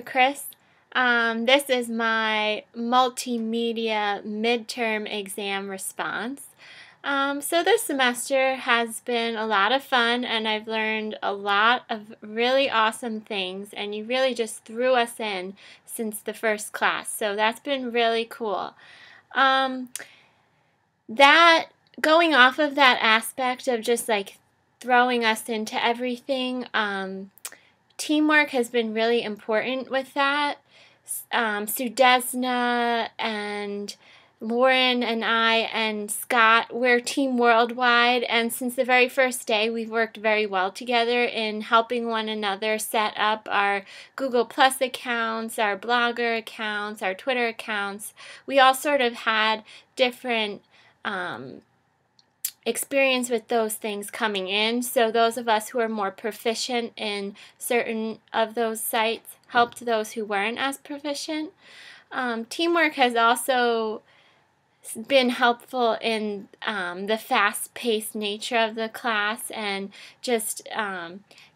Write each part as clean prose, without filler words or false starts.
Chris. This is my multimedia midterm exam response. So this semester has been a lot of fun, and I've learned a lot of really awesome things, and you really just threw us in since the first class, so that's been really cool. That going off of that aspect of just like throwing us into everything, teamwork has been really important with that. Sudesna and Lauren and I and Scott, we're Team Worldwide, and since the very first day we've worked very well together in helping one another set up our Google Plus accounts, our blogger accounts, our Twitter accounts. We all sort of had different experience with those things coming in, so those of us who are more proficient in certain of those sites helped those who weren't as proficient. Teamwork has also been helpful in the fast-paced nature of the class and just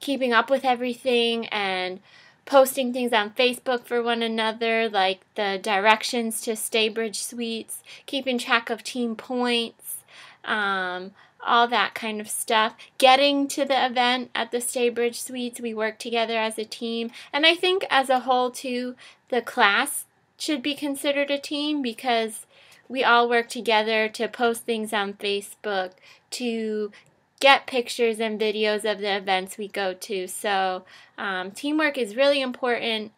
keeping up with everything and posting things on Facebook for one another, like the directions to Staybridge Suites, keeping track of team points, all that kind of stuff. Getting to the event at the Staybridge Suites, we work together as a team. And I think as a whole, too, the class should be considered a team because we all work together to post things on Facebook, to get pictures and videos of the events we go to. So teamwork is really important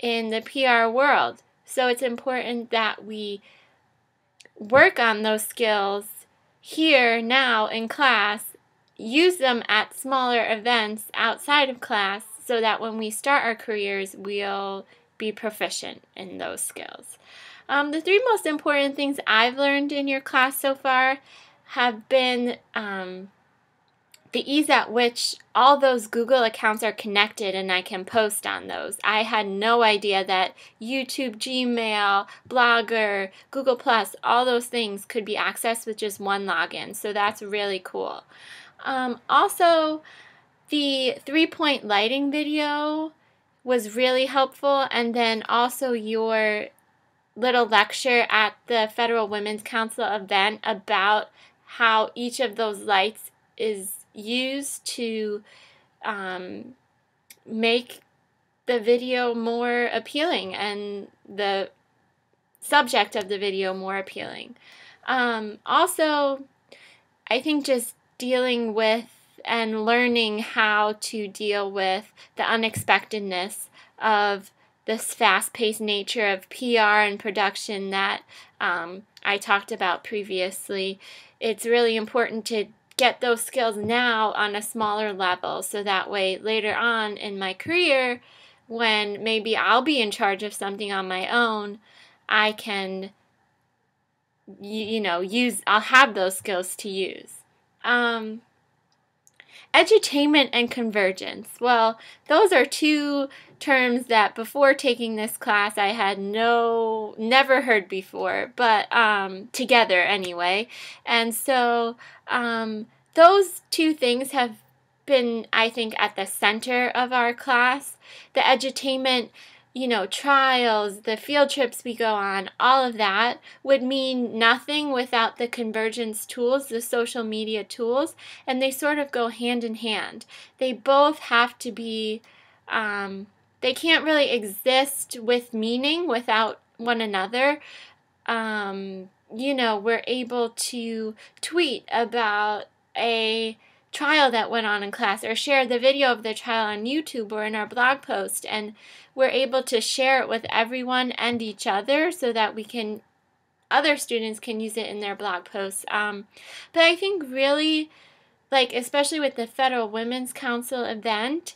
in the PR world. So it's important that we work on those skills here, now, in class, use them at smaller events outside of class so that when we start our careers, we'll be proficient in those skills. The three most important things I've learned in your class so far have been the ease at which all those Google accounts are connected and I can post on those. I had no idea that YouTube, Gmail, Blogger, Google+, all those things could be accessed with just one login, so that's really cool. Also, the 3-point lighting video was really helpful, and then also your little lecture at the Federal Women's Council event about how each of those lights is used to make the video more appealing and the subject of the video more appealing. Also, I think just dealing with and learning how to deal with the unexpectedness of this fast-paced nature of PR and production that I talked about previously. It's really important to get those skills now on a smaller level so that way later on in my career, when maybe I'll be in charge of something on my own, I can, I'll have those skills to use. Edutainment and convergence. Well, those are two terms that before taking this class I had never heard before, but together anyway. And so those two things have been, I think, at the center of our class. The edutainment, trials, the field trips we go on, all of that would mean nothing without the convergence tools, the social media tools, and they sort of go hand in hand. They both have to be, they can't really exist with meaning without one another. We're able to tweet about a trial that went on in class or share the video of the trial on YouTube or in our blog post, and we're able to share it with everyone and each other so that other students can use it in their blog posts. But I think really, especially with the Federal Women's Council event,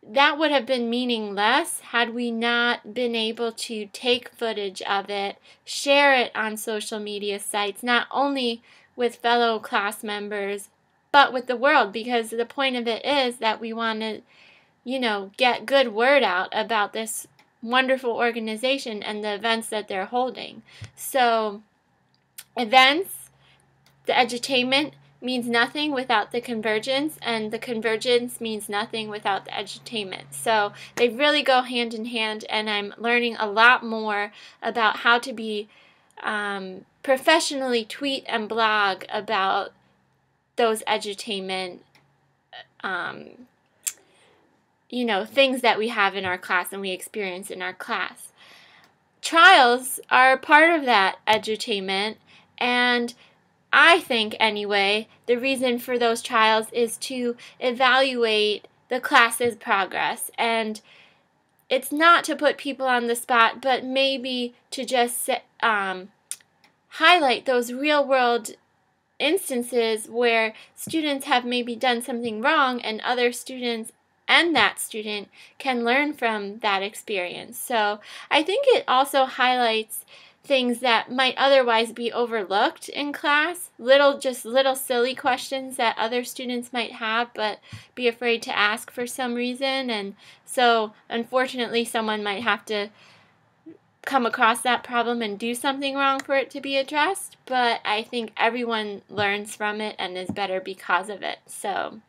that would have been meaningless had we not been able to take footage of it, share it on social media sites, not only with fellow class members, but with the world, because the point of it is that we want to, get good word out about this wonderful organization and the events that they're holding. So, events, the edutainment, means nothing without the convergence, and the convergence means nothing without the edutainment. So they really go hand in hand, and I'm learning a lot more about how to be professionally tweet and blog about those edutainment things that we have in our class and we experience in our class. Trials are part of that edutainment, and I think, anyway, the reason for those trials is to evaluate the class's progress. And it's not to put people on the spot, but maybe to just highlight those real-world instances where students have maybe done something wrong and other students and that student can learn from that experience. So I think it also highlights things that might otherwise be overlooked in class, little silly questions that other students might have but be afraid to ask for some reason. And so unfortunately someone might have to come across that problem and do something wrong for it to be addressed, but I think everyone learns from it and is better because of it. So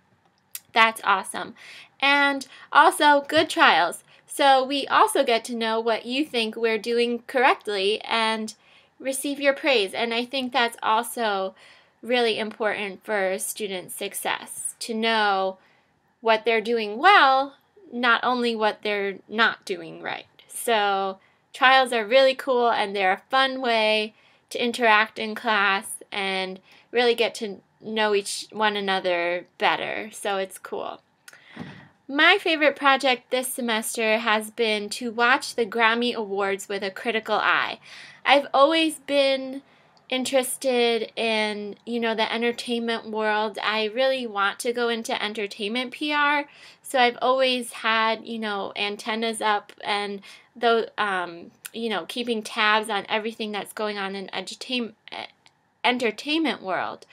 that's awesome. And also good trials. So we also get to know what you think we're doing correctly and receive your praise. And I think that's also really important for student success, to know what they're doing well, not only what they're not doing right. So trials are really cool, and they're a fun way to interact in class and really get to know one another better. So it's cool. My favorite project this semester has been to watch the Grammy Awards with a critical eye. I've always been interested in, the entertainment world. I really want to go into entertainment PR, so I've always had, antennas up and those, keeping tabs on everything that's going on in entertainment world.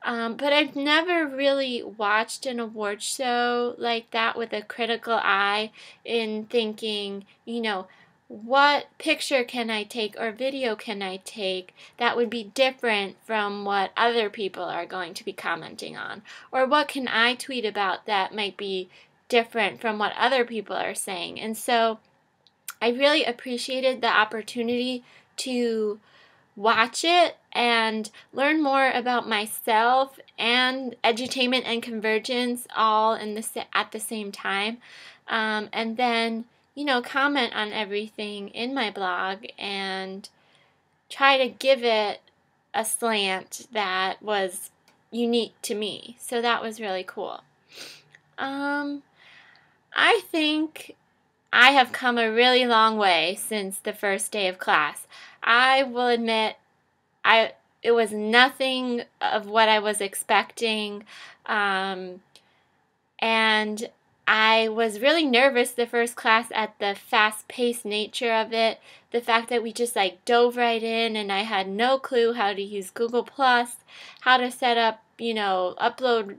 But I've never really watched an award show like that with a critical eye in thinking, what picture can I take or video can I take that would be different from what other people are going to be commenting on? Or what can I tweet about that might be different from what other people are saying? And so I really appreciated the opportunity to watch it and learn more about myself and edutainment and convergence all at the same time, and then comment on everything in my blog and try to give it a slant that was unique to me. So that was really cool. I think I have come a really long way since the first day of class. I will admit it was nothing of what I was expecting, and I was really nervous the first class at the fast-paced nature of it, the fact that we just dove right in and I had no clue how to use Google+, how to set up, upload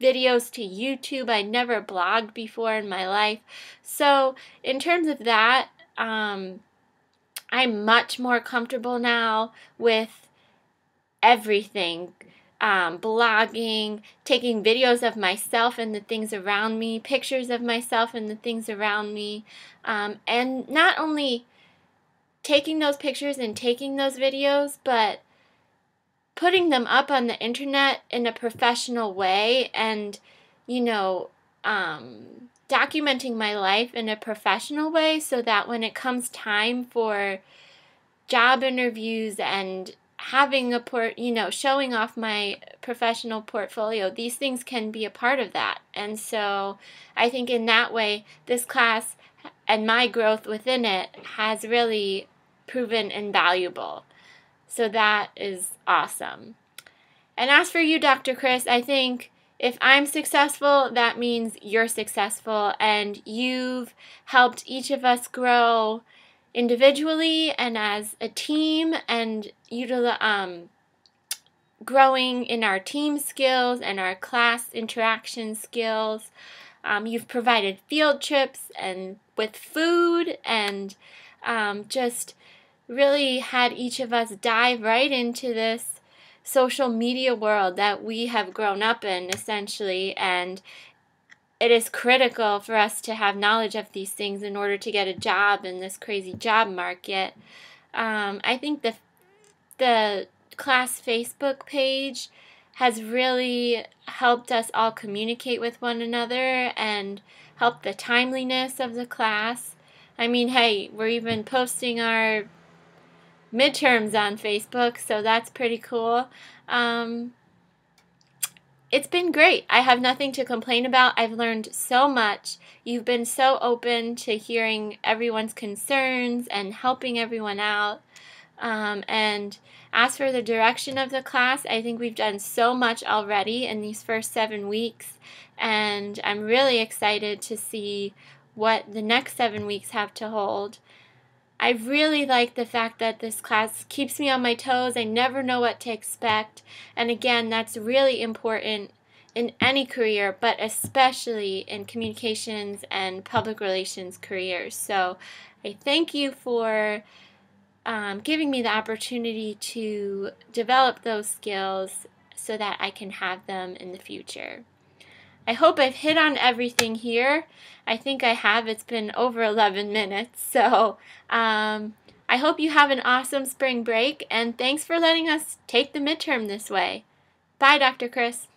videos to YouTube. I'd never blogged before in my life. So in terms of that, I'm much more comfortable now with everything. Blogging, taking videos of myself and the things around me, pictures of myself and the things around me, and not only taking those pictures and taking those videos, but putting them up on the internet in a professional way and, documenting my life in a professional way so that when it comes time for job interviews and having showing off my professional portfolio, these things can be a part of that. And so I think in that way, this class and my growth within it has really proven invaluable. So that is awesome. And as for you, Dr. Chris, I think if I'm successful, that means you're successful, and you've helped each of us grow individually and as a team, and growing in our team skills and our class interaction skills. You've provided field trips and with food, and just really had each of us dive right into this social media world that we have grown up in, essentially, and it is critical for us to have knowledge of these things in order to get a job in this crazy job market. I think the class Facebook page has really helped us all communicate with one another and help the timeliness of the class. I mean, hey, we're even posting our midterms on Facebook, so that's pretty cool. It's been great. I have nothing to complain about. I've learned so much. You've been so open to hearing everyone's concerns and helping everyone out. And as for the direction of the class, I think we've done so much already in these first 7 weeks, and I'm really excited to see what the next 7 weeks have to hold. I really like the fact that this class keeps me on my toes. I never know what to expect, and again, that's really important in any career, but especially in communications and public relations careers. So I thank you for giving me the opportunity to develop those skills so that I can have them in the future. I hope I've hit on everything here. I think I have. It's been over 11 minutes. So I hope you have an awesome spring break, and thanks for letting us take the midterm this way. Bye, Dr. Chris.